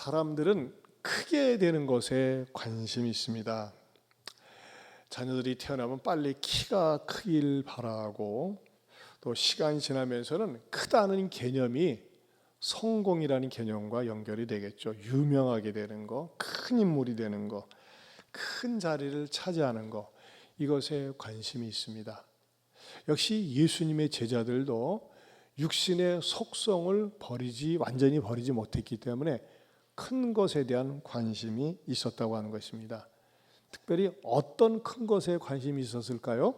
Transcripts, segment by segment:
사람들은 크게 되는 것에 관심이 있습니다. 자녀들이 태어나면 빨리 키가 크길 바라고, 또 시간이 지나면서는 크다는 개념이 성공이라는 개념과 연결이 되겠죠. 유명하게 되는 거, 큰 인물이 되는 거, 큰 자리를 차지하는 거, 이것에 관심이 있습니다. 역시 예수님의 제자들도 육신의 속성을 완전히 버리지 못했기 때문에 큰 것에 대한 관심이 있었다고 하는 것입니다. 특별히 어떤 큰 것에 관심이 있었을까요?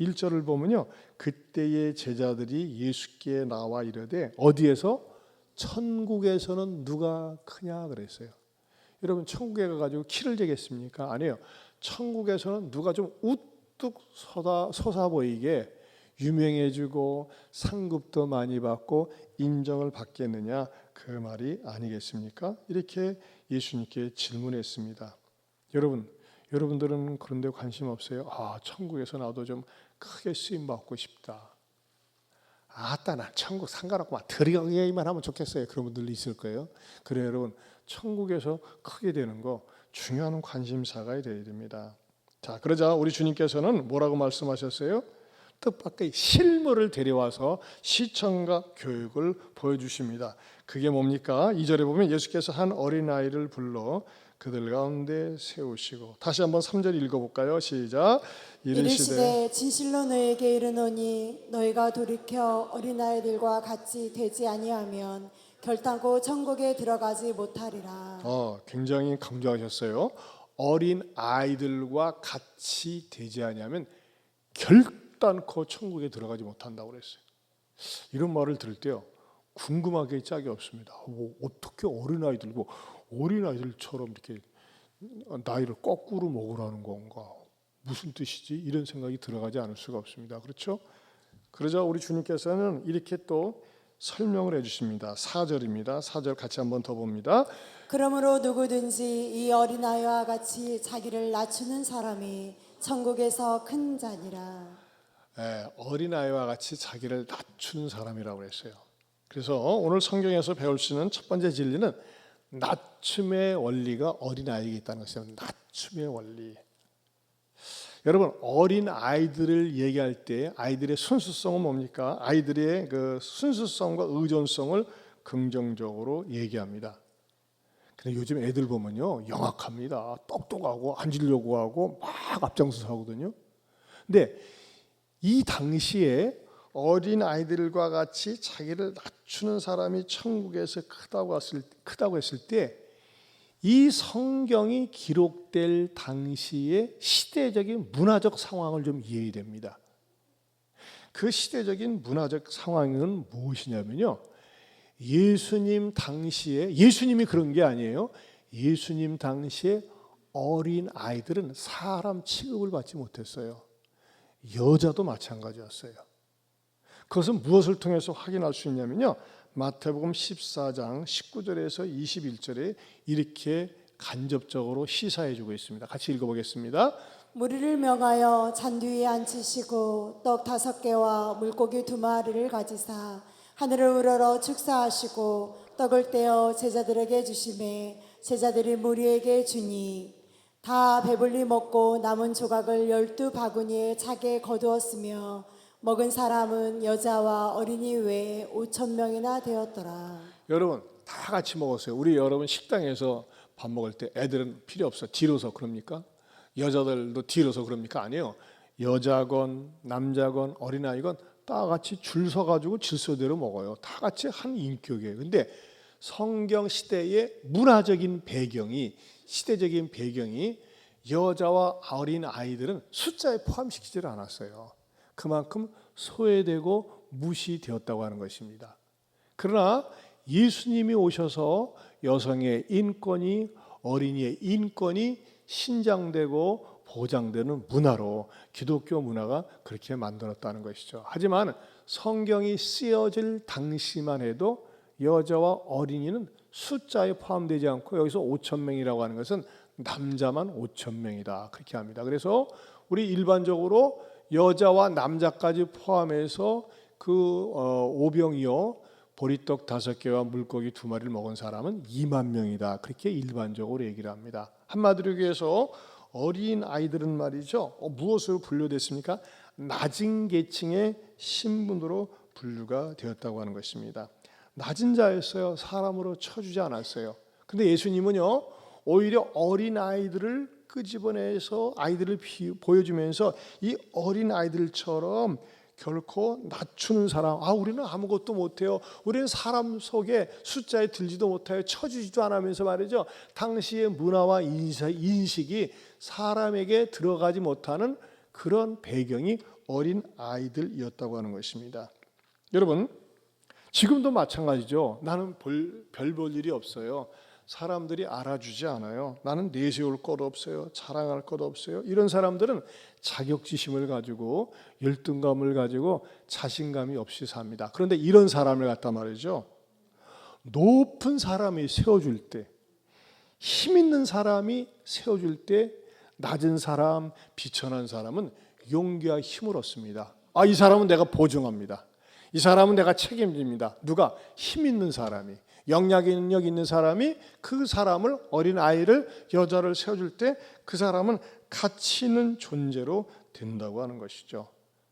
1절을 보면요, 그때의 제자들이 예수께 나와 이르되 어디에서? 천국에서는 누가 크냐 그랬어요. 여러분, 천국에 가가지고 키를 재겠습니까? 아니에요. 천국에서는 누가 좀 우뚝 솟아 보이게 유명해지고 상급도 많이 받고 인정을 받겠느냐, 그 말이 아니겠습니까? 이렇게 예수님께 질문했습니다. 여러분들은 그런 데 관심 없어요? 천국에서 나도 좀 크게 쓰임 받고 싶다. 난 천국 상관없고 들어가기만 하면 좋겠어요. 그런 분들도 있을 거예요. 그래요, 여러분, 천국에서 크게 되는 거 중요한 관심사가 되어야 됩니다. 자, 그러자 우리 주님께서는 뭐라고 말씀하셨어요? 뜻밖의 실물을 데려와서 시청과 교육을 보여주십니다. 그게 뭡니까? 2절에 보면 예수께서 한 어린아이를 불러 그들 가운데 세우시고, 다시 한번 3절 읽어볼까요? 시작. 이르시되 진실로 너에게 이르노니 너희가 돌이켜 어린아이들과 같이 되지 아니하면 결단코 천국에 들어가지 못하리라. 굉장히 강조하셨어요. 어린 아이들과 같이 되지 아니하면 결단코 천국에 들어가지 못한다고 그랬어요. 이런 말을 들을 때요, 궁금하게 짝이 없습니다. 어떻게 어린아이들처럼 이렇게 나이를 거꾸로 먹으라는 건가? 무슨 뜻이지? 이런 생각이 들어가지 않을 수가 없습니다. 그렇죠? 그러자 우리 주님께서는 이렇게 또 설명을 해주십니다. 4절입니다. 4절 같이 한번 더 봅니다. 그러므로 누구든지 이 어린아이와 같이 자기를 낮추는 사람이 천국에서 큰 자니라. 어린아이와 같이 자기를 낮추는 사람이라고 했어요. 그래서 오늘 성경에서 배울 수 있는 첫 번째 진리는 낮춤의 원리가 어린아이에게 있다는 것이에요. 낮춤의 원리. 여러분, 어린 아이들을 얘기할 때 아이들의 순수성은 뭡니까? 아이들의 그 순수성과 의존성을 긍정적으로 얘기합니다. 근데 요즘 애들 보면요, 영악합니다. 똑똑하고 앉으려고 하고 막 앞장서서 하거든요. 근데 이 당시에 어린 아이들과 같이 자기를 낮추는 사람이 천국에서 크다고 했을 때, 이 성경이 기록될 당시의 시대적인 문화적 상황을 좀 이해해야 됩니다. 그 시대적인 문화적 상황은 무엇이냐면요, 예수님이 그런 게 아니에요. 예수님 당시에 어린 아이들은 사람 취급을 받지 못했어요. 여자도 마찬가지였어요. 그것은 무엇을 통해서 확인할 수 있냐면요, 마태복음 14장 19절에서 21절에 이렇게 간접적으로 시사해 주고 있습니다. 같이 읽어보겠습니다. 무리를 명하여 잔 뒤에 앉히시고 떡 5개와 물고기 2마리를 가지사 하늘을 우러러 축사하시고 떡을 떼어 제자들에게 주시매 제자들이 무리에게 주니 다 배불리 먹고 남은 조각을 12바구니에 차게 거두었으며 먹은 사람은 여자와 어린이 외에 5,000명이나 되었더라. 여러분, 다 같이 먹었어요. 우리 여러분 식당에서 밥 먹을 때 애들은 필요 없어. 뒤로서 그럽니까? 여자들도 뒤로서 그럽니까? 아니에요. 여자건 남자건 어린아이건 다 같이 줄 서가지고 질서대로 먹어요. 다 같이 한 인격이에요. 근데 성경 시대의 문화적인 배경이, 시대적인 배경이 여자와 어린 아이들은 숫자에 포함시키지 않았어요. 그만큼 소외되고 무시되었다고 하는 것입니다. 그러나 예수님이 오셔서 여성의 인권이, 어린이의 인권이 신장되고 보장되는 문화로 기독교 문화가 그렇게 만들었다는 것이죠. 하지만 성경이 쓰여질 당시만 해도 여자와 어린이는 숫자에 포함되지 않고, 여기서 5,000명이라고 하는 것은 남자만 5,000명이다 그렇게 합니다. 그래서 우리 일반적으로 여자와 남자까지 포함해서 그 오병이어 보리떡 5개와 물고기 2마리를 먹은 사람은 2만 명이다. 그렇게 일반적으로 얘기를 합니다. 한마디로 얘기해서 어린 아이들은 말이죠. 무엇으로 분류됐습니까? 낮은 계층의 신분으로 분류가 되었다고 하는 것입니다. 낮은 자였어요. 사람으로 쳐주지 않았어요. 근데 예수님은요, 오히려 어린 아이들을 끄집어내서 아이들을 보여주면서 이 어린 아이들처럼 결코 낮추는 사람, 우리는 아무것도 못해요. 우리는 사람 속에 숫자에 들지도 못해요. 쳐주지도 않으면서 말이죠. 당시의 문화와 인식이 사람에게 들어가지 못하는 그런 배경이 어린 아이들이었다고 하는 것입니다. 여러분, 지금도 마찬가지죠. 나는 별 볼 일이 없어요. 사람들이 알아주지 않아요. 나는 내세울 것 없어요. 자랑할 것 없어요. 이런 사람들은 자격지심을 가지고 열등감을 가지고 자신감이 없이 삽니다. 그런데 이런 사람을 갖다 말이죠. 높은 사람이 세워줄 때, 힘 있는 사람이 세워줄 때 낮은 사람, 비천한 사람은 용기와 힘을 얻습니다. 이 사람은 내가 보증합니다. 이 사람은 내가 책임집니다. 누가? 힘 있는 사람이, 영향력 있는 사람이 그 사람을, 어린 아이를, 여자를 세워줄 때 그 사람은 가치 있는 존재로 된다고 하는 것이죠.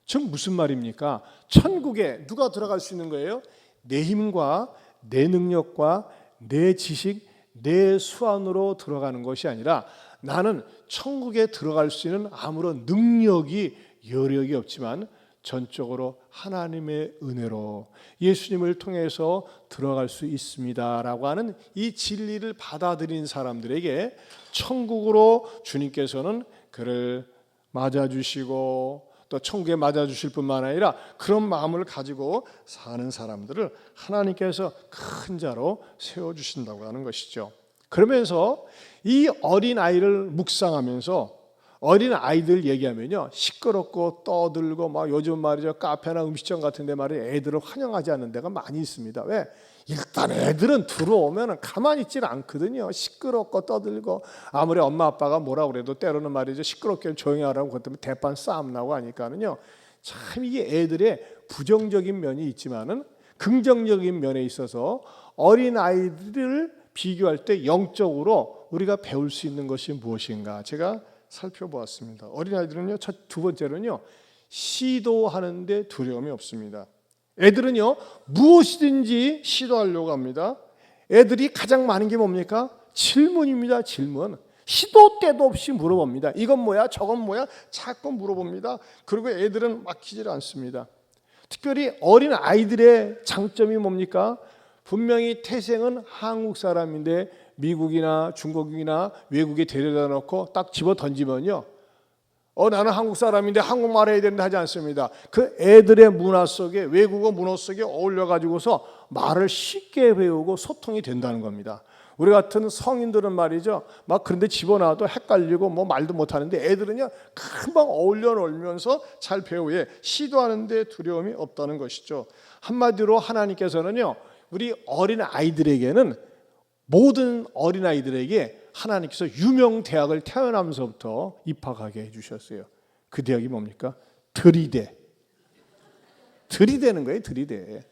즉 무슨 말입니까? 천국에 누가 들어갈 수 있는 거예요? 내 힘과 내 능력과 내 지식, 내 수완으로 들어가는 것이 아니라 나는 천국에 들어갈 수 있는 아무런 능력이, 여력이 없지만 전적으로 하나님의 은혜로 예수님을 통해서 들어갈 수 있습니다라고 하는 이 진리를 받아들인 사람들에게 천국으로 주님께서는 그를 맞아주시고 또 천국에 맞아주실 뿐만 아니라 그런 마음을 가지고 사는 사람들을 하나님께서 큰 자로 세워주신다고 하는 것이죠. 그러면서 이 어린 아이를 묵상하면서 어린 아이들 얘기하면요, 시끄럽고 떠들고 막 요즘 말이죠, 카페나 음식점 같은 데 말이에요, 애들을 환영하지 않는 데가 많이 있습니다. 왜? 일단 애들은 들어오면 가만히 있질 않거든요. 시끄럽고 떠들고 아무리 엄마 아빠가 뭐라 그래도 때로는 말이죠, 시끄럽게 조용히 하라고 그것 때문에 대판 싸움 나고 하니까는요, 참 이게 애들의 부정적인 면이 있지만은 긍정적인 면에 있어서 어린 아이들을 비교할 때 영적으로 우리가 배울 수 있는 것이 무엇인가 제가 살펴보았습니다. 어린아이들은요, 두 번째로는요, 시도하는데 두려움이 없습니다. 애들은요, 무엇이든지 시도하려고 합니다. 애들이 가장 많은 게 뭡니까? 질문입니다. 질문. 시도 때도 없이 물어봅니다. 이건 뭐야? 저건 뭐야? 자꾸 물어봅니다. 그리고 애들은 막히질 않습니다. 특별히 어린 아이들의 장점이 뭡니까? 분명히 태생은 한국 사람인데 미국이나 중국이나 외국에 데려다 놓고 딱 집어 던지면요, 나는 한국 사람인데 한국말 해야 되는데 하지 않습니다. 그 애들의 문화 속에, 외국어 문화 속에 어울려 가지고서 말을 쉽게 배우고 소통이 된다는 겁니다. 우리 같은 성인들은 말이죠, 막 그런데 집어넣어도 헷갈리고 뭐 말도 못하는데 애들은요 금방 어울려 놀면서 잘 배우에 시도하는데 두려움이 없다는 것이죠. 한마디로 하나님께서는요, 우리 어린 아이들에게는, 모든 어린아이들에게 하나님께서 유명 대학을 태어나면서부터 입학하게 해주셨어요. 그 대학이 뭡니까? 들이대. 들이대는 거예요. 들이대.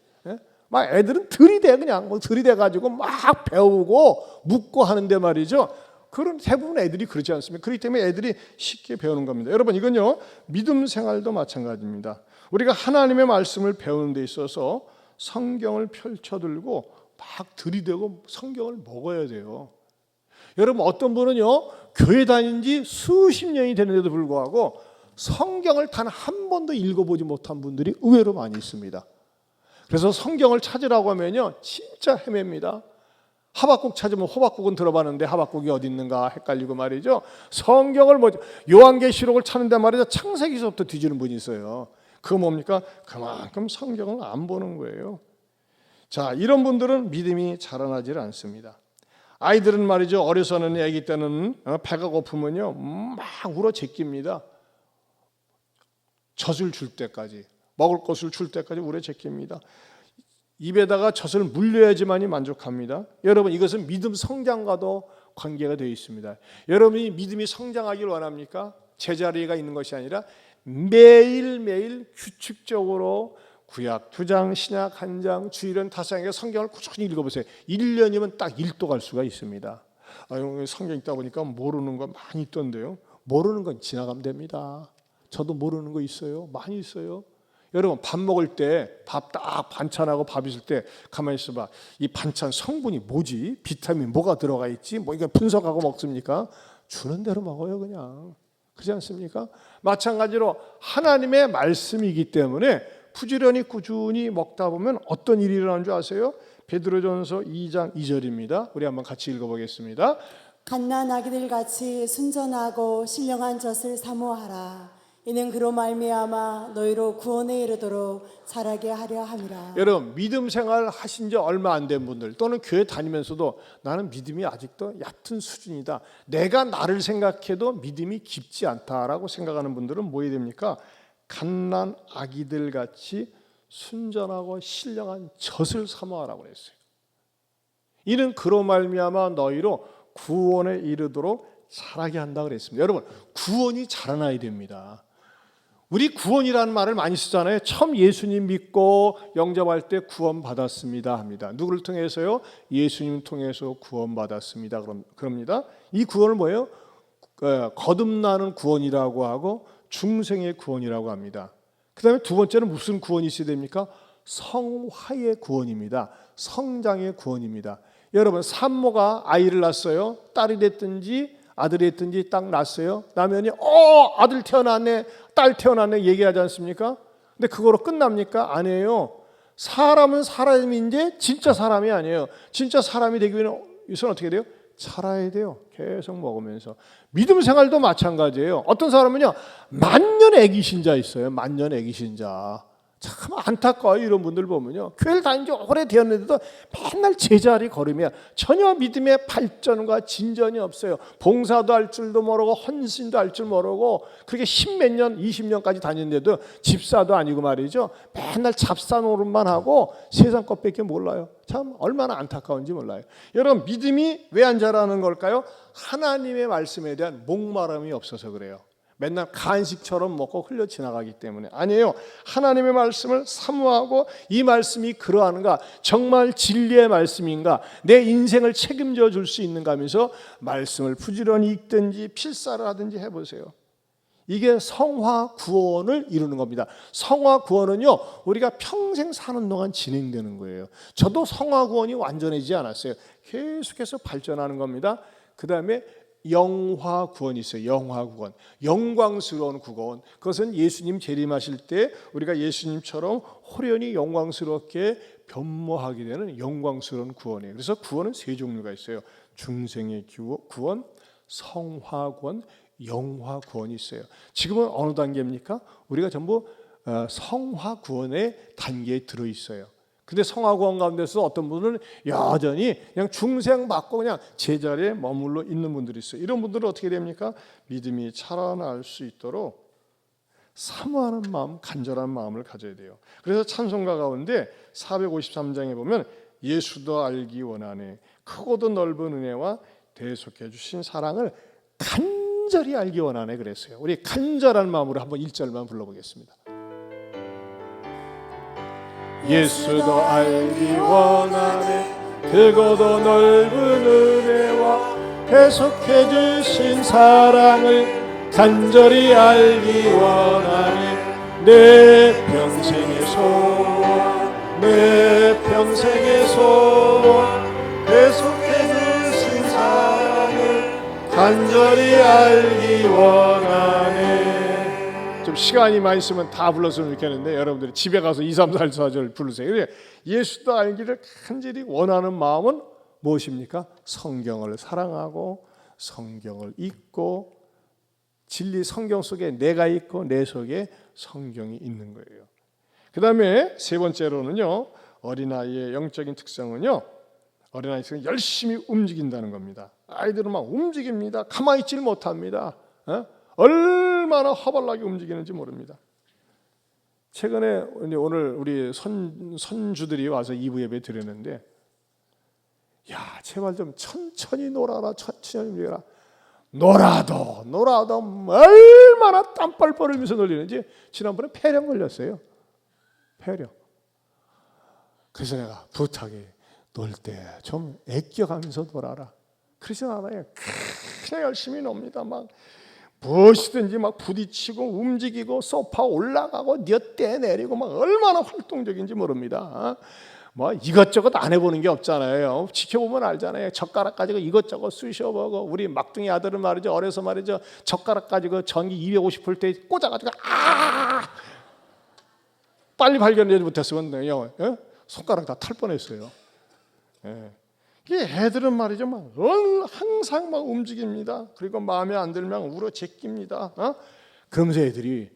막 애들은 들이대, 그냥 뭐 들이대 가지고 막 배우고 묻고 하는데 말이죠. 그런 대부분 애들이 그렇지 않습니까? 그렇기 때문에 애들이 쉽게 배우는 겁니다. 여러분, 이건요, 믿음 생활도 마찬가지입니다. 우리가 하나님의 말씀을 배우는 데 있어서 성경을 펼쳐들고 막 들이대고 성경을 먹어야 돼요. 여러분, 어떤 분은요, 교회 다닌 지 수십 년이 되는데도 불구하고 성경을 단 한 번도 읽어보지 못한 분들이 의외로 많이 있습니다. 그래서 성경을 찾으라고 하면요, 진짜 헤맵니다. 하박국 찾으면 호박국은 들어봤는데 하박국이 어디 있는가 헷갈리고 말이죠. 성경을 요한계시록을 찾는데 말이죠, 창세기서부터 뒤지는 분이 있어요. 그거 뭡니까? 그만큼 성경을 안 보는 거예요. 자, 이런 분들은 믿음이 자라나질 않습니다. 아이들은 말이죠, 어려서는, 아기 때는 배가 고프면요 막 울어 제낍니다. 젖을 줄 때까지, 먹을 것을 줄 때까지 울어 제낍니다. 입에다가 젖을 물려야지만이 만족합니다. 여러분, 이것은 믿음 성장과도 관계가 되어 있습니다. 여러분이 믿음이 성장하길 원합니까? 제자리가 있는 것이 아니라 매일매일 규칙적으로 구약 2장, 신약 1장, 주일은 5장에 성경을 꾸준히 읽어보세요. 1년이면 딱 1도 갈 수가 있습니다. 성경 읽다 보니까 모르는 거 많이 있던데요. 모르는 건 지나가면 됩니다. 저도 모르는 거 있어요. 많이 있어요. 여러분 밥 먹을 때 밥 딱 반찬하고 밥 있을 때 가만히 있어봐. 이 반찬 성분이 뭐지? 비타민 뭐가 들어가 있지? 뭐 이거 분석하고 먹습니까? 주는 대로 먹어요 그냥. 그렇지 않습니까? 마찬가지로 하나님의 말씀이기 때문에 부지런히 꾸준히 먹다 보면 어떤 일이 일어나는 줄 아세요? 베드로전서 2장 2절입니다. 우리 한번 같이 읽어보겠습니다. 갓난 아기들 같이 순전하고 신령한 젖을 사모하라. 이는 그로 말미암아 너희로 구원에 이르도록 자라게 하려 함이라. 여러분 믿음 생활 하신 지 얼마 안 된 분들 또는 교회 다니면서도 나는 믿음이 아직도 얕은 수준이다. 내가 나를 생각해도 믿음이 깊지 않다라고 생각하는 분들은 뭐 해야 됩니까? 갓난 아기들 같이 순전하고 신령한 젖을 사모하라고 그랬어요. 이는 그로 말미암아 너희로 구원에 이르도록 자라게 한다 그랬습니다. 여러분 구원이 자라나야 됩니다. 우리 구원이라는 말을 많이 쓰잖아요. 처음 예수님 믿고 영접할 때 구원 받았습니다 합니다. 누구를 통해서요? 예수님 통해서 구원 받았습니다. 그럽니다. 이 구원을 뭐예요? 거듭나는 구원이라고 하고 중생의 구원이라고 합니다. 그 다음에 두 번째는 무슨 구원이 있어야 됩니까? 성화의 구원입니다. 성장의 구원입니다. 여러분 산모가 아이를 낳았어요. 딸이 됐든지 아들이 됐든지 딱 낳았어요. 나면이 아들 태어났네, 딸 태어났네 얘기하지 않습니까? 근데 그거로 끝납니까? 아니에요. 사람은 사람인데 진짜 사람이 아니에요. 진짜 사람이 되기 위해서는 어떻게 돼요? 자라야 돼요. 계속 먹으면서. 믿음 생활도 마찬가지예요. 어떤 사람은요 만년 애기 신자 있어요. 만년 애기 신자. 참 안타까워요. 이런 분들 보면요 교회를 다닌 지 오래되었는데도 맨날 제자리 걸으며 전혀 믿음의 발전과 진전이 없어요. 봉사도 할 줄도 모르고 헌신도 할 줄 모르고 그렇게 10몇 년 20년까지 다녔는데도 집사도 아니고 말이죠. 맨날 잡사 노릇만 하고 세상 것밖에 몰라요. 참 얼마나 안타까운지 몰라요. 여러분 믿음이 왜 안 자라는 걸까요? 하나님의 말씀에 대한 목마름이 없어서 그래요. 맨날 간식처럼 먹고 흘려 지나가기 때문에 아니에요. 하나님의 말씀을 사모하고 이 말씀이 그러한가, 정말 진리의 말씀인가, 내 인생을 책임져 줄 수 있는가 하면서 말씀을 부지런히 읽든지 필사를 하든지 해보세요. 이게 성화 구원을 이루는 겁니다. 성화 구원은요 우리가 평생 사는 동안 진행되는 거예요. 저도 성화 구원이 완전해지지 않았어요. 계속해서 발전하는 겁니다. 그 다음에 영화 구원이 있어요. 영화 구원, 영광스러운 구원. 그것은 예수님 재림하실 때 우리가 예수님처럼 호련히 영광스럽게 변모하게 되는 영광스러운 구원이에요. 그래서 구원은 세 종류가 있어요. 중생의 구원, 성화 구원, 영화 구원이 있어요. 지금은 어느 단계입니까? 우리가 전부 성화 구원의 단계에 들어 있어요. 근데 성화구원 가운데서 어떤 분은 여전히 그냥 중생 받고 그냥 제자리에 머물러 있는 분들이 있어요. 이런 분들은 어떻게 됩니까? 믿음이 자라날 수 있도록 사모하는 마음, 간절한 마음을 가져야 돼요. 그래서 찬송가 가운데 453장에 보면 예수도 알기 원하네, 크고도 넓은 은혜와 대속해 주신 사랑을 간절히 알기 원하네 그랬어요. 우리 간절한 마음으로 한번 1절만 불러보겠습니다. 예수도 알기 원하네, 크고도 넓은 은혜와 계속해 주신 사랑을 간절히 알기 원하네. 내 평생의 소원, 내 평생의 소원, 계속해 주신 사랑을 간절히 알기 원하네. 좀 시간이 많이 있으면 다 불렀으면 좋겠는데 여러분들이 집에 가서 2, 3, 4, 4절 부르세요. 예수도 알기를 간절히 원하는 마음은 무엇입니까? 성경을 사랑하고 성경을 읽고 진리 성경 속에 내가 있고 내 속에 성경이 있는 거예요. 그 다음에 세 번째로는요, 어린아이의 영적인 특성은요, 어린아이들은 열심히 움직인다는 겁니다. 아이들은 막 움직입니다. 가만히 있질 못합니다. 얼마나 허벌나게 움직이는지 모릅니다. 최근에 오늘 우리 선주들이 와서 2부 예배 드렸는데, 야 제발 좀 천천히 놀아라, 천천히 움직여라. 놀아도 얼마나 땀 뻘뻘 흘리면서 놀리는지. 지난번에 폐렴 걸렸어요. 폐렴. 그래서 내가 부탁해, 놀 때 좀 아껴가면서 놀아라. 그러진 않아요. 그냥 열심히 놉니다. 막 무엇이든지 막 부딪히고 움직이고 소파 올라가고 뉘어떼 내리고 막 얼마나 활동적인지 모릅니다. 뭐 이것저것 안 해보는 게 없잖아요. 지켜보면 알잖아요. 젓가락 가지고 이것저것 쑤셔보고, 우리 막둥이 아들은 말이죠, 어려서 말이죠, 젓가락 가지고 전기 250볼 때 꽂아가지고 빨리 발견하지 못했으면요, 손가락 다 탈 뻔했어요. 이 애들은 말이죠, 막 항상 막 움직입니다. 그리고 마음에 안 들면 울어 제낍니다. 그러면서 애들이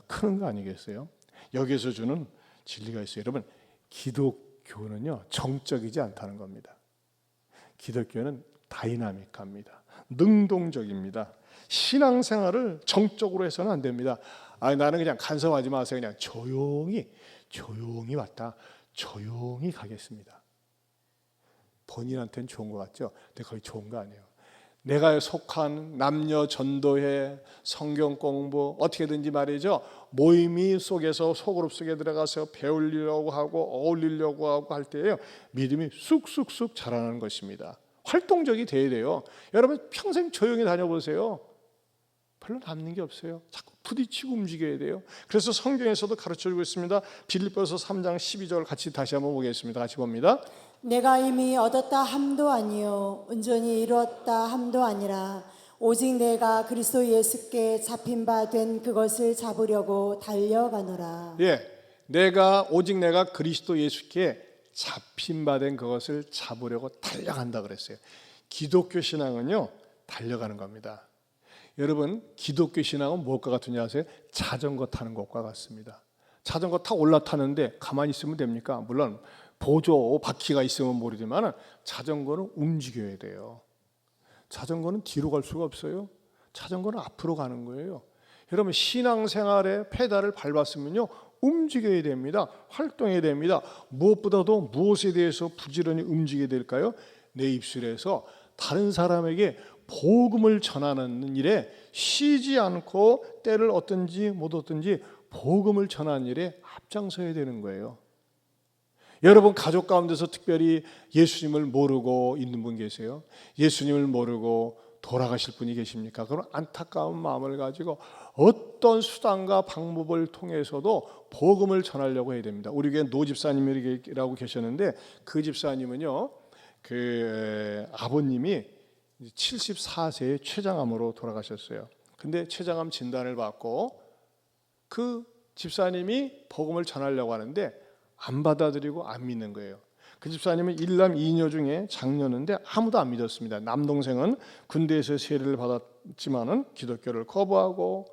크는 거 아니겠어요? 여기에서 주는 진리가 있어요. 여러분, 기독교는요 정적이지 않다는 겁니다. 기독교는 다이나믹합니다. 능동적입니다. 신앙생활을 정적으로 해서는 안 됩니다. 나는 그냥 간섭하지 마세요. 그냥 조용히 왔다 조용히 가겠습니다. 본인한테는 좋은 것 같죠? 근데 거의 좋은 거 아니에요. 내가 속한 남녀 전도회, 성경 공부, 어떻게든지 말이죠, 모임이 속에서 소그룹 속에 들어가서 배우려고 하고 어울리려고 하고 할 때에요, 믿음이 쑥쑥쑥 자라는 것입니다. 활동적이 돼야 돼요. 여러분 평생 조용히 다녀보세요. 별로 남는 게 없어요. 자꾸 부딪히고 움직여야 돼요. 그래서 성경에서도 가르쳐주고 있습니다. 빌립보서 3장 12절 같이 다시 한번 보겠습니다. 같이 봅니다. 내가 이미 얻었다 함도 아니요 온전히 이루었다 함도 아니라 오직 내가 그리스도 예수께 잡힌 바 된 그것을 잡으려고 달려가노라. 오직 내가 그리스도 예수께 잡힌 바 된 그것을 잡으려고 달려간다 그랬어요. 기독교 신앙은요 달려가는 겁니다. 여러분, 기독교 신앙은 무엇과 같으냐 아세요? 자전거 타는 것과 같습니다. 자전거 타 올라타는데 가만히 있으면 됩니까? 물론 보조 바퀴가 있으면 모르지만 자전거는 움직여야 돼요. 자전거는 뒤로 갈 수가 없어요. 자전거는 앞으로 가는 거예요. 여러분, 신앙생활에 페달을 밟았으면요 움직여야 됩니다. 활동해야 됩니다. 무엇보다도 무엇에 대해서 부지런히 움직여야 될까요? 내 입술에서 다른 사람에게 복음을 전하는 일에 쉬지 않고 때를 얻든지 못 얻든지 복음을 전하는 일에 앞장서야 되는 거예요. 여러분 가족 가운데서 특별히 예수님을 모르고 있는 분 계세요? 예수님을 모르고 돌아가실 분이 계십니까? 그런 안타까운 마음을 가지고 어떤 수단과 방법을 통해서도 복음을 전하려고 해야 됩니다. 우리 교회 노 집사님이라고 계셨는데 그 집사님은요 그 아버님이 74세에 췌장암으로 돌아가셨어요. 근데 췌장암 진단을 받고 그 집사님이 복음을 전하려고 하는데 안 받아들이고 안 믿는 거예요. 그 집사님은 일남 이녀 중에 장녀인데 아무도 안 믿었습니다. 남동생은 군대에서 세례를 받았지만은 기독교를 거부하고,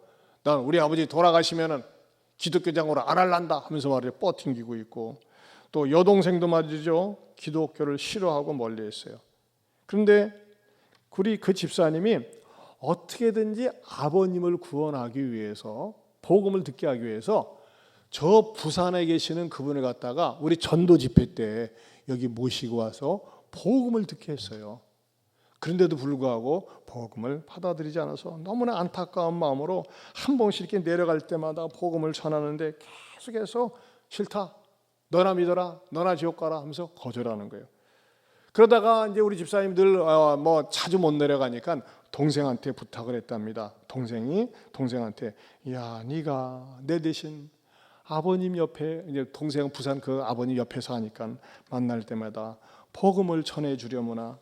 난 우리 아버지 돌아가시면은 기독교장으로 안 할란다 하면서 말이에요 뻗팅기고 있고, 또 여동생도 말이죠 기독교를 싫어하고 멀리했어요. 그런데 우리 그 집사님이 어떻게든지 아버님을 구원하기 위해서, 복음을 듣게 하기 위해서 저 부산에 계시는 그분을 갖다가 우리 전도 집회 때 여기 모시고 와서 복음을 듣게 했어요. 그런데도 불구하고 복음을 받아들이지 않아서 너무나 안타까운 마음으로 한 번씩 이렇게 내려갈 때마다 복음을 전하는데 계속해서 싫다, 너나 믿어라, 너나 지옥 가라 하면서 거절하는 거예요. 그러다가 이제 우리 집사님들 뭐 자주 못 내려가니까 동생한테 부탁을 했답니다. 동생이 동생한테, 야, 네가 내 대신 아버님 옆에, 이제 동생은 부산 그 아버님 옆에서 하니까 만날 때마다 복음을 전해 주려무나.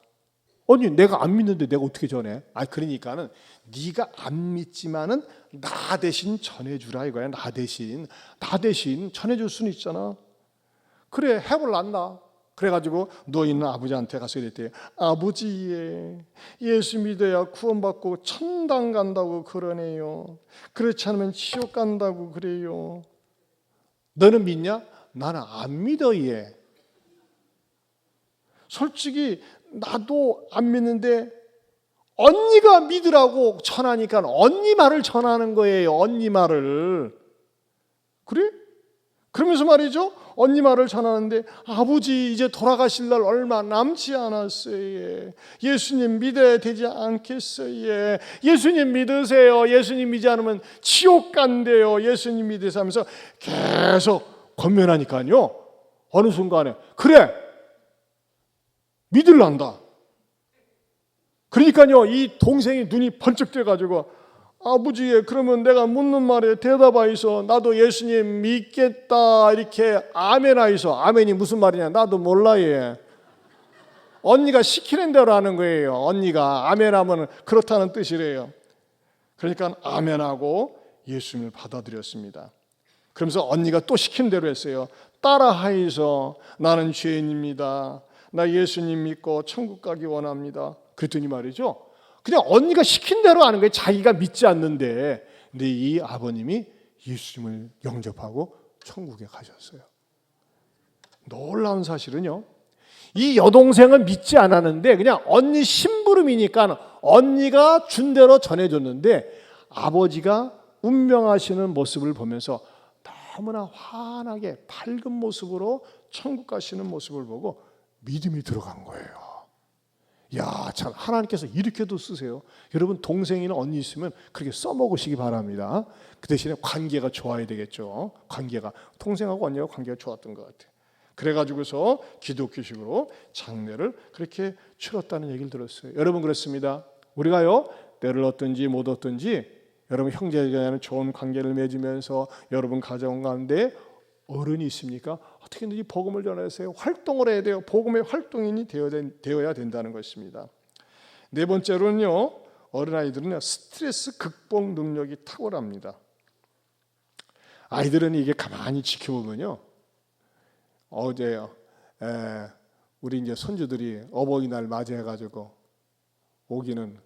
아니 내가 안 믿는데 내가 어떻게 전해? 그러니까는 네가 안 믿지만은 나 대신 전해 주라 이거야. 나 대신 전해 줄 수는 있잖아. 그래 해볼란다. 그래가지고 누워있는 아버지한테 가서 이랬대요. 아버지, 예수 믿어야 구원받고 천당 간다고 그러네요. 그렇지 않으면 지옥 간다고 그래요. 너는 믿냐? 나는 안 믿어 얘. 솔직히 나도 안 믿는데 언니가 믿으라고 전하니까 언니 말을 전하는 거예요. 언니 말을. 그래? 그러면서 말이죠 언니 말을 전하는데, 아버지 이제 돌아가실 날 얼마 남지 않았어요. 예수님 믿어야 되지 않겠어요. 예수님 믿으세요. 예수님 믿지 않으면 지옥 간대요. 예수님 믿으세요 하면서 계속 권면하니까요 어느 순간에 그래 믿을란다. 그러니까요 이 동생이 눈이 번쩍 떠가지고 아버지 그러면 내가 묻는 말에 대답하이소. 나도 예수님 믿겠다 이렇게 아멘하이소. 아멘이 무슨 말이냐 나도 몰라 얘. 언니가 시키는 대로 하는 거예요. 언니가 아멘하면 그렇다는 뜻이래요. 그러니까 아멘하고 예수님을 받아들였습니다. 그러면서 언니가 또 시킨 대로 했어요. 따라하이소. 나는 죄인입니다. 나 예수님 믿고 천국 가기 원합니다. 그랬더니 말이죠. 그냥 언니가 시킨 대로 하는 거예요. 자기가 믿지 않는데. 근데 이 아버님이 예수님을 영접하고 천국에 가셨어요. 놀라운 사실은요. 이 여동생은 믿지 않았는데 그냥 언니 심부름이니까 언니가 준 대로 전해줬는데 아버지가 운명하시는 모습을 보면서 너무나 환하게 밝은 모습으로 천국 가시는 모습을 보고 믿음이 들어간 거예요. 야, 참 하나님께서 이렇게도 쓰세요. 여러분 동생이나 언니 있으면 그렇게 써먹으시기 바랍니다. 그 대신에 관계가 좋아야 되겠죠. 관계가 동생하고 언니하고 관계가 좋았던 것 같아요. 그래가지고서 기독교식으로 장례를 그렇게 치렀다는 얘기를 들었어요. 여러분 그렇습니다. 우리가요 때를 얻든지 못 얻든지 여러분 형제간에 좋은 관계를 맺으면서 여러분 가정 가운데 어른이 있습니까? 어떻게든지 복음을 전하세요. 활동을 해야 돼요. 복음의 활동인이 되어야 된다는 것입니다. 네 번째로는요. 어린아이들은요. 스트레스 극복 능력이 탁월합니다. 아이들은 이게 가만히 지켜보면요. 어제요. 우리 이제 손주들이 어버이날 맞이해가지고 오기는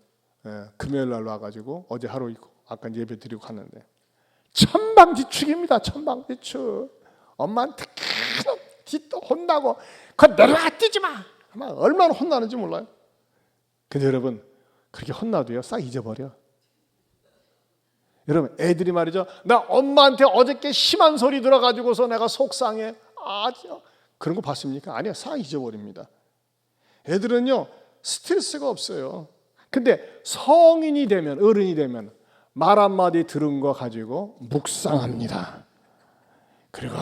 금요일 날 와가지고 어제 하루 있고 아까 예배 드리고 갔는데 천방지축입니다. 천방지축. 엄마한테 뒷도 혼나고 그거 내려와 뛰지 마. 아마 얼마나 혼나는지 몰라요. 근데 여러분 그렇게 혼나도요 싹 잊어버려. 여러분 애들이 말이죠. 나 엄마한테 어저께 심한 소리 들어가지고서 내가 속상해. 그런 거 봤습니까? 아니요. 싹 잊어버립니다. 애들은요 스트레스가 없어요. 근데 성인이 되면 어른이 되면 말 한마디 들은 거 가지고 묵상합니다. 그리고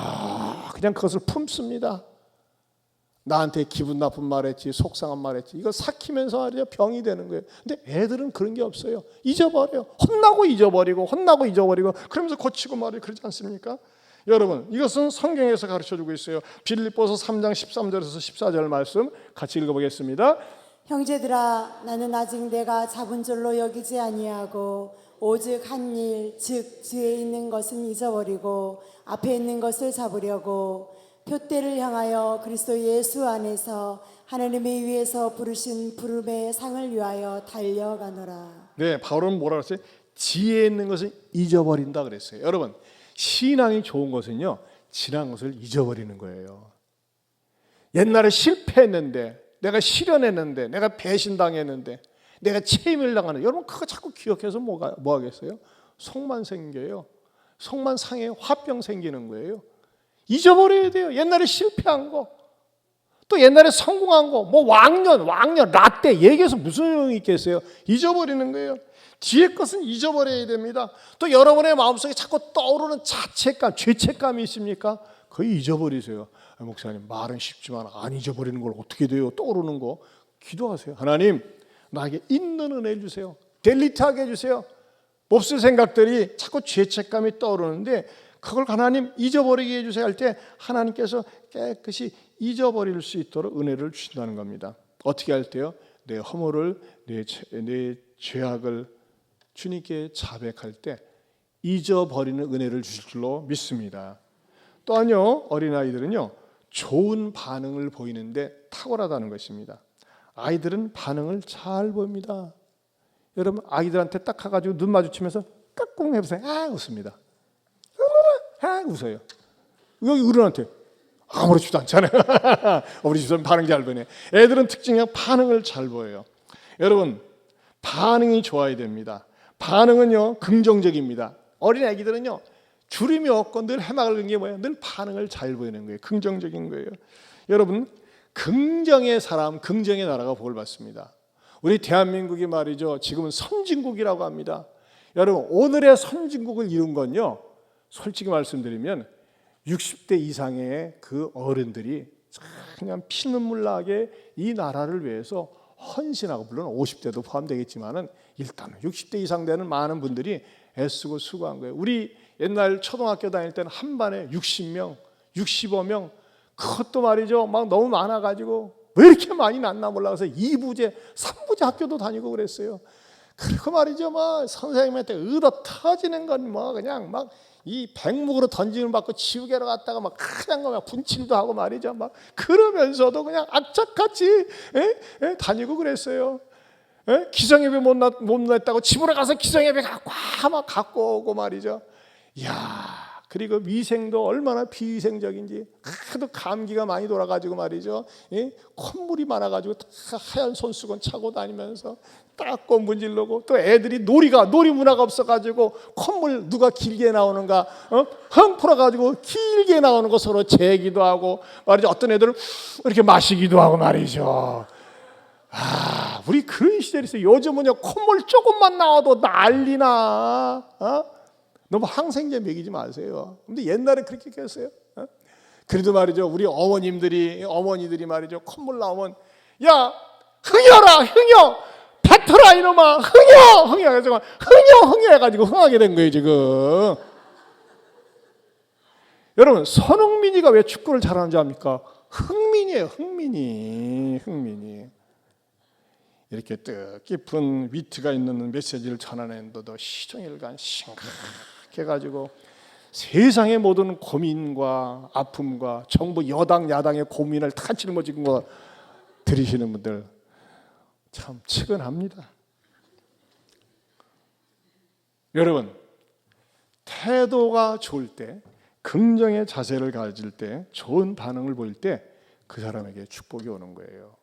그냥 그것을 품습니다. 나한테 기분 나쁜 말 했지 속상한 말 했지 이거 삭히면서 말이죠 병이 되는 거예요. 근데 애들은 그런 게 없어요. 잊어버려요. 혼나고 잊어버리고 그러면서 고치고 말이에요. 그러지 않습니까? 여러분 이것은 성경에서 가르쳐주고 있어요. 빌립보서 3장 13절에서 14절 말씀 같이 읽어보겠습니다. 형제들아 나는 아직 내가 잡은 줄로 여기지 아니하고 오직 한 일 즉 뒤에 있는 것은 잊어버리고 앞에 있는 것을 잡으려고 표대를 향하여 그리스도 예수 안에서 하나님의 위에서 부르신 부름의 상을 위하여 달려가노라. 네, 바울은 뭐라 그랬어요? 지혜 있는 것을 잊어버린다 그랬어요. 여러분 신앙이 좋은 것은요 지난 것을 잊어버리는 거예요. 옛날에 실패했는데 내가 실현했는데 내가 배신당했는데 내가 체임을 당하는 여러분 그거 자꾸 기억해서 뭐 하겠어요? 속만 생겨요. 속만 상해 화병 생기는 거예요. 잊어버려야 돼요. 옛날에 실패한 거 또 옛날에 성공한 거 뭐 왕년 라떼 얘기해서 무슨 소용이 있겠어요? 잊어버리는 거예요. 뒤의 것은 잊어버려야 됩니다. 또 여러분의 마음속에 자꾸 떠오르는 자책감, 죄책감이 있습니까? 거의 잊어버리세요. 목사님 말은 쉽지만 안 잊어버리는 걸 어떻게 돼요? 떠오르는 거 기도하세요. 하나님 나에게 있는 은혜 주세요. 델리트하게 해주세요. 몹쓸 생각들이 자꾸 죄책감이 떠오르는데 그걸 하나님 잊어버리게 해주세요 할 때 하나님께서 깨끗이 잊어버릴 수 있도록 은혜를 주신다는 겁니다. 어떻게 할 때요? 내 허물을 내 죄악을 주님께 자백할 때 잊어버리는 은혜를 주실 줄로 믿습니다. 또한요 어린아이들은요 좋은 반응을 보이는데 탁월하다는 것입니다. 아이들은 반응을 잘 봅니다. 여러분 아이들한테 딱 가가지고 눈 마주치면서 까꿍 해보세요. 웃습니다. 웃어요. 여기 어른한테 아무렇지도 않잖아요. 우리 집사람 반응 잘 보네. 애들은 특징이 반응을 잘 보여요. 여러분 반응이 좋아야 됩니다. 반응은요 긍정적입니다. 어린 아기들은요 주름이 없고 늘 해맑은 게 뭐예요? 늘 반응을 잘 보이는 거예요. 긍정적인 거예요. 여러분 긍정의 사람, 긍정의 나라가 복을 받습니다. 우리 대한민국이 말이죠. 지금은 선진국이라고 합니다. 여러분 오늘의 선진국을 이룬 건요. 솔직히 말씀드리면 60대 이상의 그 어른들이 그냥 피눈물 나게 이 나라를 위해서 헌신하고, 물론 50대도 포함되겠지만은 일단 60대 이상 되는 많은 분들이 애쓰고 수고한 거예요. 우리 옛날 초등학교 다닐 때는 한 반에 60명, 65명, 그것도 말이죠, 막 너무 많아가지고 왜 이렇게 많이 났나 몰라서 2부제, 3부제 학교도 다니고 그랬어요. 그리고 말이죠, 막 선생님한테 얻어 터지는 건 뭐 그냥 막 이 백목으로 던짐을 받고 지우개로 갔다가 막 그냥 막 분칠도 하고 말이죠, 막 그러면서도 그냥 악착같이 다니고 그랬어요. 기성예배 못 냈다고 집으로 가서 기성예배 막 갖고 오고 말이죠. 이야, 그리고 위생도 얼마나 비위생적인지, 하도 감기가 많이 돌아가지고 말이죠, 콧물이 많아가지고 하얀 손수건 차고 다니면서 닦고 문질르고, 또 애들이 놀이 문화가 없어가지고 콧물 누가 길게 나오는가, 흥 풀어가지고 길게 나오는 거 서로 재기도 하고 말이죠. 어떤 애들은 이렇게 마시기도 하고 말이죠. 우리 그런 시절이 있어요. 요즘은요, 콧물 조금만 나와도 난리나. 너무 항생제 먹이지 마세요. 근데 옛날에 그렇게 했어요. 그래도 말이죠, 우리 어머니들이 말이죠, 콧물 나오면 야, 흥여라, 흥여, 뱉어라 이놈아, 흥여 해가지고 흥여 해가지고 흥하게 된 거예요 지금. 여러분, 손흥민이가 왜 축구를 잘하는지 압니까? 흥민이에요. 흥민이. 이렇게 뜻깊은 위트가 있는 메시지를 전하는데도 시종일관 심각해가지고 세상의 모든 고민과 아픔과 정부 여당 야당의 고민을 다 짊어진 거 들으시는 분들 참 측은합니다. 여러분, 태도가 좋을 때, 긍정의 자세를 가질 때, 좋은 반응을 보일 때 그 사람에게 축복이 오는 거예요.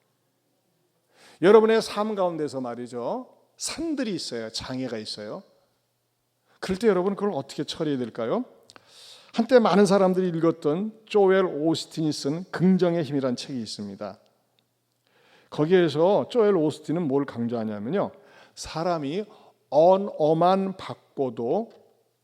여러분의 삶 가운데서 말이죠, 산들이 있어요. 장애가 있어요. 그럴 때 여러분 그걸 어떻게 처리해야 될까요? 한때 많은 사람들이 읽었던 조엘 오스틴이 쓴 긍정의 힘이라는 책이 있습니다. 거기에서 조엘 오스틴은 뭘 강조하냐면요, 사람이 언어만 바꿔도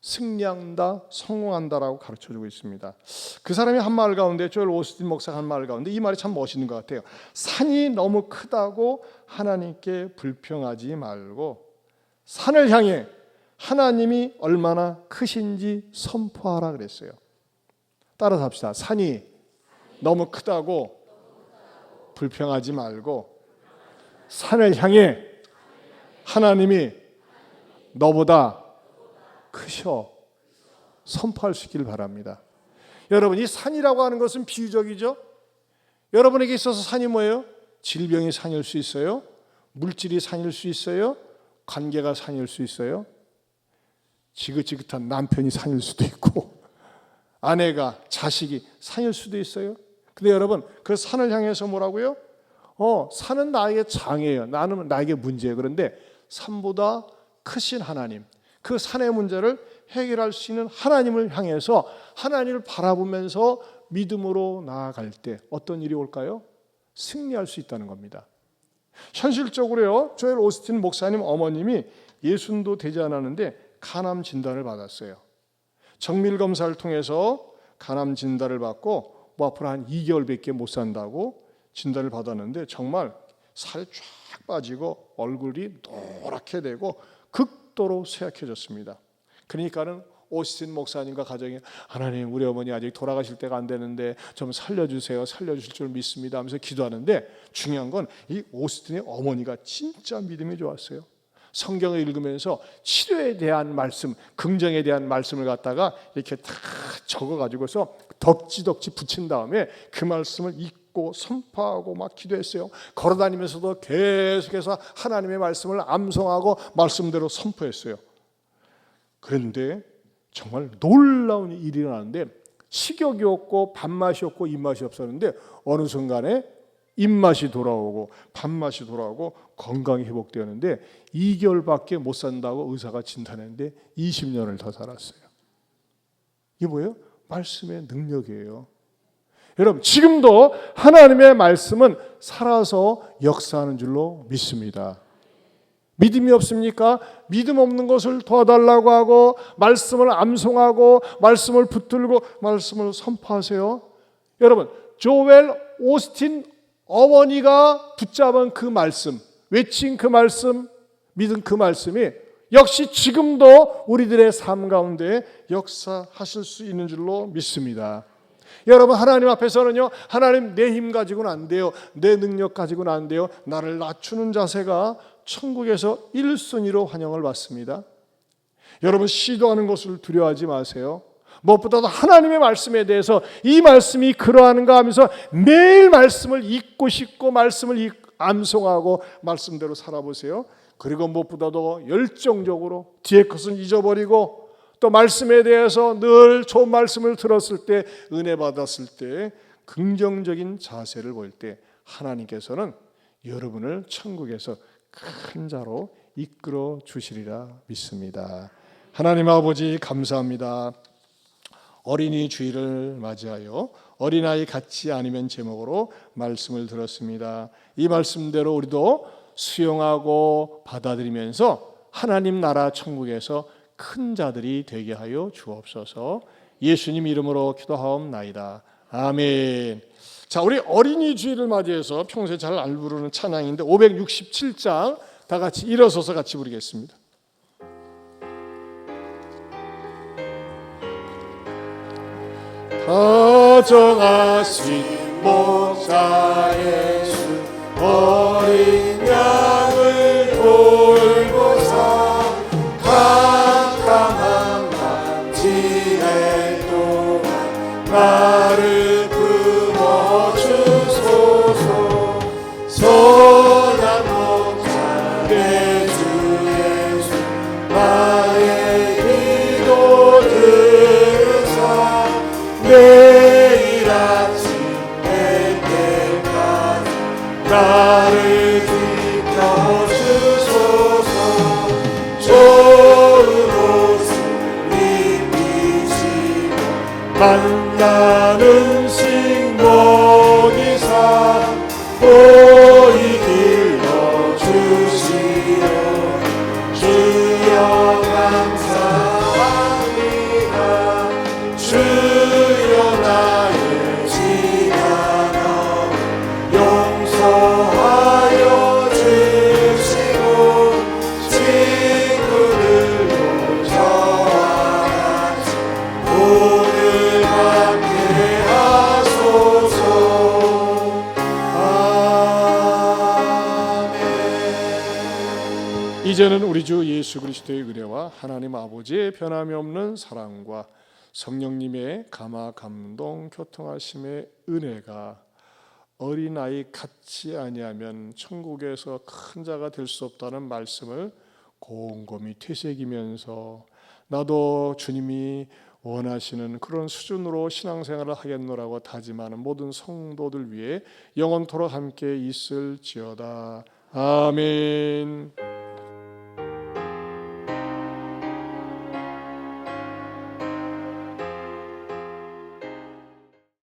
승리한다, 성공한다라고 가르쳐주고 있습니다. 그 사람이 한 말 가운데, 조엘 오스틴 목사가 한 말 가운데 이 말이 참 멋있는 것 같아요. 산이 너무 크다고 하나님께 불평하지 말고 산을 향해 하나님이 얼마나 크신지 선포하라 그랬어요. 따라서 합시다. 산이 너무 크다고 불평하지 말고 산을 향해 하나님이 너보다 크셔 선포할 수 있기를 바랍니다. 여러분, 이 산이라고 하는 것은 비유적이죠. 여러분에게 있어서 산이 뭐예요? 질병이 산일 수 있어요. 물질이 산일 수 있어요. 관계가 산일 수 있어요. 지긋지긋한 남편이 산일 수도 있고 아내가, 자식이 산일 수도 있어요. 근데 여러분, 그 산을 향해서 뭐라고요? 산은 나에게 장애예요. 나는 나에게 문제예요. 그런데 산보다 크신 하나님, 그 산의 문제를 해결할 수 있는 하나님을 향해서 하나님을 바라보면서 믿음으로 나아갈 때 어떤 일이 올까요? 승리할 수 있다는 겁니다. 현실적으로요, 조엘 오스틴 목사님 어머님이 60도 되지 않았는데 간암 진단을 받았어요. 정밀 검사를 통해서 간암 진단을 받고 앞으로 한 2개월밖에 못 산다고 진단을 받았는데 정말 살이 쫙 빠지고 얼굴이 노랗게 되고 극도로 쇠약해졌습니다. 그러니까는 오스틴 목사님과 가정이 하나님, 우리 어머니 아직 돌아가실 때가 안 되는데 좀 살려주세요. 살려주실 줄 믿습니다 하면서 기도하는데, 중요한 건 이 오스틴의 어머니가 진짜 믿음이 좋았어요. 성경을 읽으면서 치료에 대한 말씀, 긍정에 대한 말씀을 갖다가 이렇게 다 적어가지고서 덕지덕지 붙인 다음에 그 말씀을 읽고 선포하고 막 기도했어요. 걸어다니면서도 계속해서 하나님의 말씀을 암송하고 말씀대로 선포했어요. 그런데 정말 놀라운 일이 일어나는데, 식욕이 없고 밥맛이 없고 입맛이 없었는데 어느 순간에 입맛이 돌아오고 밥맛이 돌아오고 건강이 회복되었는데 2개월밖에 못 산다고 의사가 진단했는데 20년을 더 살았어요. 이게 뭐예요? 말씀의 능력이에요. 여러분, 지금도 하나님의 말씀은 살아서 역사하는 줄로 믿습니다. 믿음이 없습니까? 믿음 없는 것을 도와달라고 하고 말씀을 암송하고 말씀을 붙들고 말씀을 선포하세요. 여러분, 조엘 오스틴 어머니가 붙잡은 그 말씀, 외친 그 말씀, 믿은 그 말씀이 역시 지금도 우리들의 삶 가운데 역사하실 수 있는 줄로 믿습니다. 여러분, 하나님 앞에서는요, 하나님 내 힘 가지고는 안 돼요, 내 능력 가지고는 안 돼요, 나를 낮추는 자세가 천국에서 1순위로 환영을 받습니다. 여러분, 시도하는 것을 두려워하지 마세요. 무엇보다도 하나님의 말씀에 대해서 이 말씀이 그러한가 하면서 매일 말씀을 읽고 싶고 말씀을 암송하고 말씀대로 살아보세요. 그리고 무엇보다도 열정적으로 뒤에 것은 잊어버리고 또 말씀에 대해서 늘 좋은 말씀을 들었을 때, 은혜 받았을 때 긍정적인 자세를 보일 때 하나님께서는 여러분을 천국에서 큰 자로 이끌어 주시리라 믿습니다. 하나님 아버지, 감사합니다. 어린이 주일을 맞이하여 어린아이 같지 않으면 제목으로 말씀을 들었습니다. 이 말씀대로 우리도 수용하고 받아들이면서 하나님 나라 천국에서 큰 자들이 되게 하여 주옵소서. 예수님 이름으로 기도하옵나이다. 아멘. 자, 우리 어린이 주일을 맞이해서 평소에 잘 안 부르는 찬양인데 567장 다 같이 일어서서 같이 부르겠습니다. 다정하신 목자 예수, 어린 양을 돌보사 캄캄한 밤지에 동안 나를 품어주소서. 선한 목자 내 주 예수, 나의 기도 들으사 매일 아침 뵐 때까지 나를 지켜주소서. 좋은 옷을 입히시고 만나는 식목이사 보이 길러주시오. 주여 감사합니다. 주여 나의 지나가 용서하여 주시고 친구들로 저와 같이 오늘 함께 하소서. 아멘. 이제는 우리 주 예수 그리스도의 은혜와 하나님 아버지의 변함이 없는 사랑과 성령님의 감화 감동 교통하심의 은혜가 어린아이 같지 아니하면 천국에서 큰 자가 될 수 없다는 말씀을 곰곰이 되새기면서 나도 주님이 원하시는 그런 수준으로 신앙생활을 하겠노라고 다짐하는 모든 성도들 위해 영원토록 함께 있을지어다. 아멘.